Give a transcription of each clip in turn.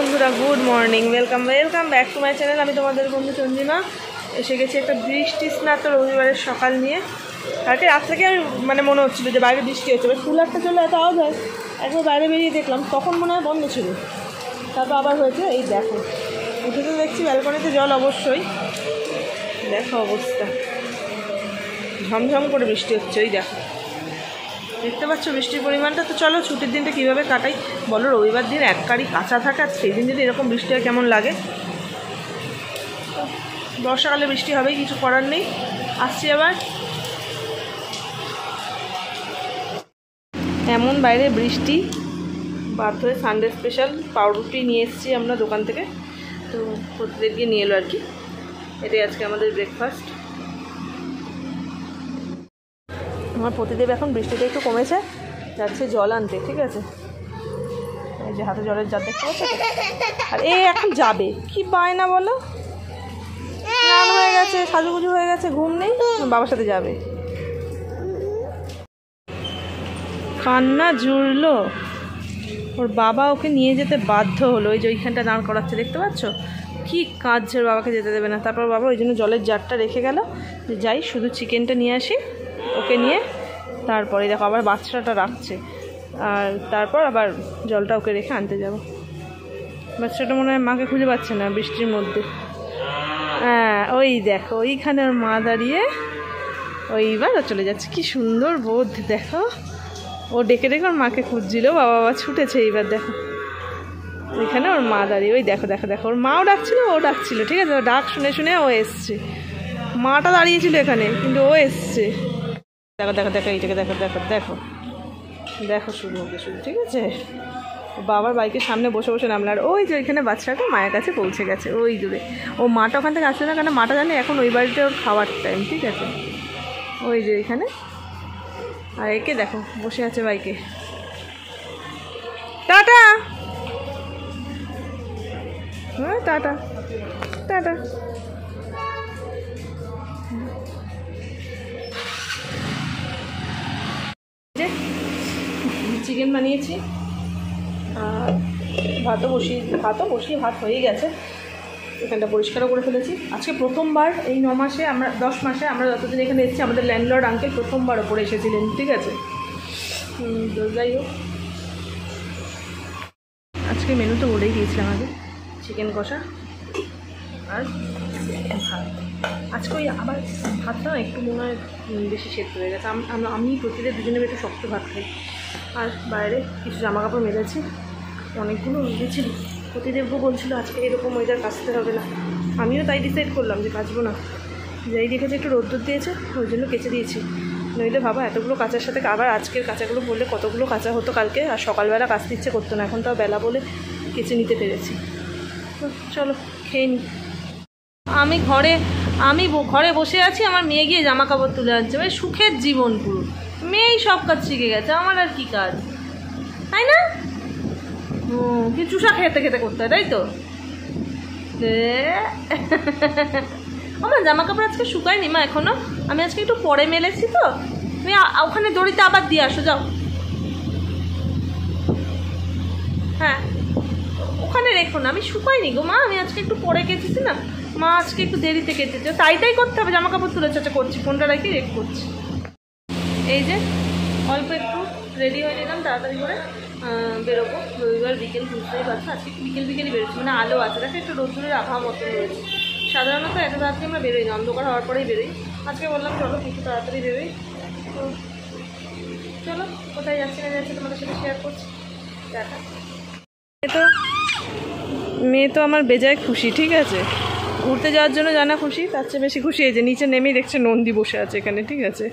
বন্ধুরা, good morning, welcome back to my channel. আমি তোমাদের বন্ধু চঞ্জিমা। এসে গেছি একটা বৃষ্টি স্নাত রবিবারের সকাল নিয়ে। কালকে রাত থেকে আমি মনে হচ্ছিলো যে বাইরে বৃষ্টি হচ্ছে, এবার কুলারটা চলে এত আওয়াজ হয়। একবার বাইরে বেরিয়ে দেখলাম, তখন মনে হয় বন্ধ ছিল, তারপর আবার হয়েছে। এই দেখো, উঠে তো দেখছি ব্যালকনিতে জল অবশ্যই। দেখো অবস্থা, ঝমঝম করে বৃষ্টি হচ্ছে। ওই দেখো, দেখতে পাচ্ছ বৃষ্টির পরিমাণটা। তো চলো ছুটির দিনটা কীভাবে কাটাই বলো। রবিবার দিন এক কারি কাঁচা থাকে, আর সেই দিন যদি এরকম বৃষ্টি হয় কেমন লাগে। বর্ষাকালে বৃষ্টি হবেই, কিছু করার নেই। আসছি আবার। এমন বাইরে বৃষ্টি, বাধ্য হয়ে সানডে স্পেশাল পাউরুটি নিয়ে এসেছি আমরা দোকান থেকে। তো প্রত্যেক গিয়ে নিয়ে এলো আর কি। এটাই আজকে আমাদের ব্রেকফাস্ট। আমার প্রতিদেব এখন বৃষ্টিটা একটু কমেছে, যাচ্ছে জল আনতে। ঠিক আছে, এই যে হাতে জলের জার দেখতে পাচ্ছ। আর এ এখন যাবে, কি বায়না বলো। স্নান হয়ে গেছে, সাজুগুজু হয়ে গেছে, ঘুম নেই, বাবার সাথে যাবে। কান্না জুড়লো, ওর বাবা ওকে নিয়ে যেতে বাধ্য হলো। ওই যে ওইখানটা দাঁড় করাচ্ছে, দেখতে পাচ্ছ কি কাঁদছে, ওর বাবাকে যেতে দেবে না। তারপর বাবা ওই জন্য জলের জারটা রেখে গেল, যে যাই শুধু চিকেনটা নিয়ে আসি ওকে নিয়ে। তারপরে দেখো আবার বাচ্চাটা রাখছে, আর তারপর আবার জলটা ওকে রেখে আনতে যাব। বাচ্চাটা মনে হয় মাকে খুঁজে পাচ্ছে না বৃষ্টির মধ্যে। হ্যাঁ, ওই দেখো ওইখানে ওর মা দাঁড়িয়ে, ওইবার ও চলে যাচ্ছে। কি সুন্দর বোধ দেখো, ও ডেকে ডেকে ওর মাকে খুঁজছিল, বাবা ছুটেছে। এইবার দেখো ওইখানে ওর মা দাঁড়িয়ে, ওই দেখো দেখো দেখো, ওর মাও ডাকছিল, ও ডাকছিল। ঠিক আছে, ও ডাক শুনে শুনে ও এসছে। মাটা দাঁড়িয়েছিল এখানে, কিন্তু ও এসছে। দেখো দেখো দেখো, এইটাকে দেখো দেখো দেখো দেখো, শুরু হবে শুরু। ঠিক আছে, বাবার বাইকের সামনে বসে বসে নামলো। আর ওই যে ওইখানে বাচ্চাটা মায়ের কাছে পৌঁছে গেছে ওই দূরে। ও মাটা ওখান থেকে আসছে না, কারণ মাটা জানে এখন ওই বাড়িতে ওর খাওয়ার টাইম। ঠিক আছে, ওই যে ওইখানে। আর একে দেখো বসে আছে বাইকে। টাটা, হ্যাঁ টাটা টাটা। চিকেন বানিয়েছি, আর ভাত হয়ে গেছে। এখানটা পরিষ্কারও করে ফেলেছি। আজকে প্রথমবার এই 9 মাসে, আমরা 10 মাসে আমরা যতদিন এখানে এসেছি, আমাদের ল্যান্ডলর্ড আঙ্কেল প্রথমবার ওপরে এসেছিলেন। ঠিক আছে, তো যাই হোক, আজকে মেনু তো বলেই দিয়েছিলাম আগে, চিকেন কষা আর ভাত। আজকে ওই আবার ভাতটা একটু মনে হয় বেশি সেদ্ধ হয়ে গেছে। আমি প্রতিদিন দুজনে একটু শক্ত ভাত খাই। আর বাইরে কিছু জামা কাপড় মেলেছি, অনেকগুলো মেলেছি। প্রতিদেবও বলছিল আজকে এরকম ওয়েদার কাচতে হবে না। আমিও তাই ডিসাইড করলাম যে কাচবো না। যাই দেখেছি একটু রোদ্দুর দিয়েছে, ওই জন্য কেচে দিয়েছি। নইলে ভাবা এতগুলো কাচার সাথে আবার আজকের কাচাগুলো বললে কতগুলো কাচা হতো কালকে। আর সকালবেলা কাচতে ইচ্ছে করতো না, এখন তাও বেলা বলে কেচে নিতে পেরেছি। তো চলো খেয়ে নিই। আমি ঘরে বসে আছি, আমার মেয়ে গিয়ে জামা কাপড় তুলে আনছে। ভাই সুখের জীবন পুরো, মেয়েই সব কাজ শিখে গেছে, আমার আর কি কাজ, তাই না? কি চুষা খেতে খেতে করতে হয়, তাই তো? আমার জামা কাপড় আজকে শুকায়নি মা এখনো, আমি আজকে একটু পরে মেলেছি। তো তুমি ওখানে দড়িতে আবার দিয়ে আসো, যাও। হ্যাঁ, ওখানে রেখো না, আমি শুকাইনি গো মা, আমি আজকে একটু পরে কেচেছি না মা, আজকে একটু দেরিতে কেচেছে। তাই করতে হবে, জামা কাপড় তুলে চাচা করছি, ফোনটা রেখে করছি। এই যে অল্প একটু রেডি হয়ে নিলাম তাড়াতাড়ি করে, বেরোবো। রবিবার বিকেল, বুঝতেই পারছো আজকে একটু বিকেলই বেরোচ্ছি, আলো আছে দেখো, একটু রোদ্দুরের আবহাওয়া মতো রয়েছে। সাধারণত এত রাত্রে আমরা বেরোই না, অন্ধকার হওয়ার পরেই বেরোই। আজকে বললাম চলো একটু তাড়াতাড়ি বেরোই। তো চলো, কোথায় যাচ্ছি না যাচ্ছি তোমাদের সাথে শেয়ার করছি। দেখা মেয়ে তো আমার বেজায় খুশি। ঠিক আছে, ঘুরতে যাওয়ার জন্য জানা খুশি, তার চেয়ে বেশি খুশি এই যে নিচে নেমেই দেখছে নন্দী বসে আছে এখানে। ঠিক আছে,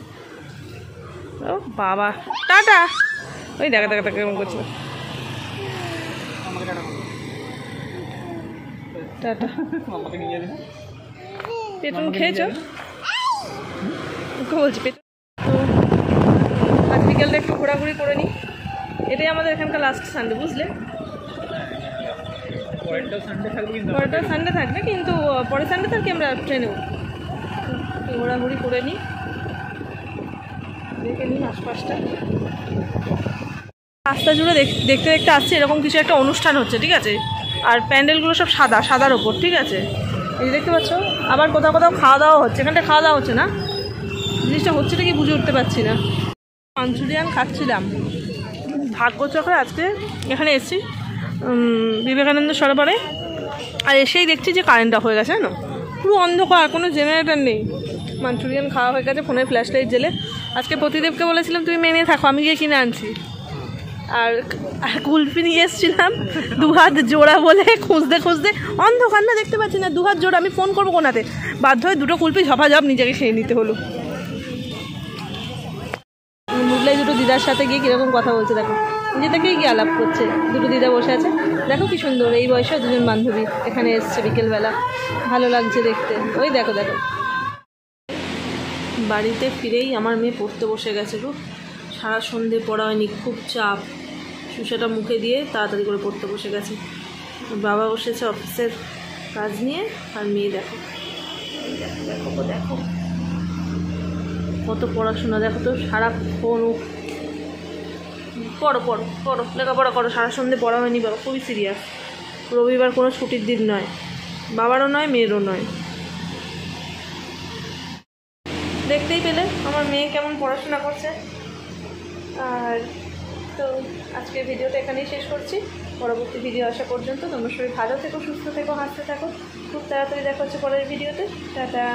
ও বাবা টাটা। ওই দেখা দেখা দেখা কেমন করছে, টাটা। পেটুন খেয়েছো? ওকে বলছি পেটুন। তো আজ বিকেলটা একটু ঘোরাঘুরি করে নিই। এটাই আমাদের এখানকার লাস্ট সানডে, বুঝলে? পরেরটাও সানডে থাকবে, কিন্তু পরের সানডে থাকি আমরা ট্রেনেও। ঘোরাঘুরি করে নিই, দেখে নিই আশপাশটা। রাস্তা জুড়ে দেখতে দেখতে আসছে এরকম কিছু একটা অনুষ্ঠান হচ্ছে। ঠিক আছে, আর প্যান্ডেলগুলো সব সাদা, সাদার ওপর, ঠিক আছে। এই দেখতে পাচ্ছ, আবার কোথাও কোথাও খাওয়া দাওয়া হচ্ছে, এখানটা খাওয়া দাওয়া হচ্ছে না, জিনিসটা হচ্ছেটা কি বুঝে উঠতে পারছি না। মাঞ্চুরিয়ান খাচ্ছিলাম, ভাগ্যচক্রে আজকে এখানে এসেছি বিবেকানন্দ সরোবরে, আর এসেই দেখছি যে কারেন্ট অফ হয়ে গেছে, জানো, পুরো অন্ধকার, কোনো জেনারেটর নেই। মাঞ্চুরিয়ান খাওয়া হয়ে গেছে, ফোনের ফ্ল্যাশ লাইট জেলে। আজকে প্রতিদেবকে বলেছিলাম তুমি মেনে থাকো, আমি গিয়ে কিনে আনছি। আর কুলফি নিয়ে এসেছিলাম 2 হাত জোড়া বলে, খুঁজতে খুঁজতে অন্ধকার না, দেখতে পাচ্ছি না, 2 হাত জোড়া, আমি ফোন করবো কোনাতে, বাধ্য হয়ে 2টো কুলফি ঝপাঝপ নিজেকে খেয়ে নিতে হলো। মুগলাই দুটো দিদার সাথে গিয়ে কীরকম কথা বলছে দেখো, নিজে থেকেই গিয়ে আলাপ করছে। 2টো দিদা বসে আছে, দেখো কি সুন্দর, এই বয়সে 2জন বান্ধবী এখানে এসছে বিকেলবেলা, ভালো লাগছে দেখতে। ওই দেখো দেখো, বাড়িতে ফিরেই আমার মেয়ে পড়তে বসে গেছে গো, সারা সন্ধে পড়া হয়নি, খুব চাপ। সুসাটা মুখে দিয়ে তাড়াতাড়ি করে পড়তে বসে গেছে। বাবা বসেছে অফিসের কাজ নিয়ে, আর মেয়ে দেখো দেখো দেখো দেখো কত পড়াশোনা, দেখো তো সারাক্ষণ। পড়ো পড়ো পড়ো, লেখাপড়া করো, সারা সন্ধে পড়া হয়নি বাবা, খুবই সিরিয়াস। রবিবার কোনো ছুটির দিন নয়, বাবারও নয় মেয়েরও নয়। দেখতেই পেলে আমার মেয়ে কেমন পড়াশোনা করছে। আর তো আজকের ভিডিওটা এখানেই শেষ করছি, পরবর্তী ভিডিও আসা পর্যন্ত তোমরা সবাই ভালো থেকো, সুস্থ থেকো, হাসতে থাকো। খুব তাড়াতাড়ি দেখা হচ্ছে পরের ভিডিওতে। টাটা।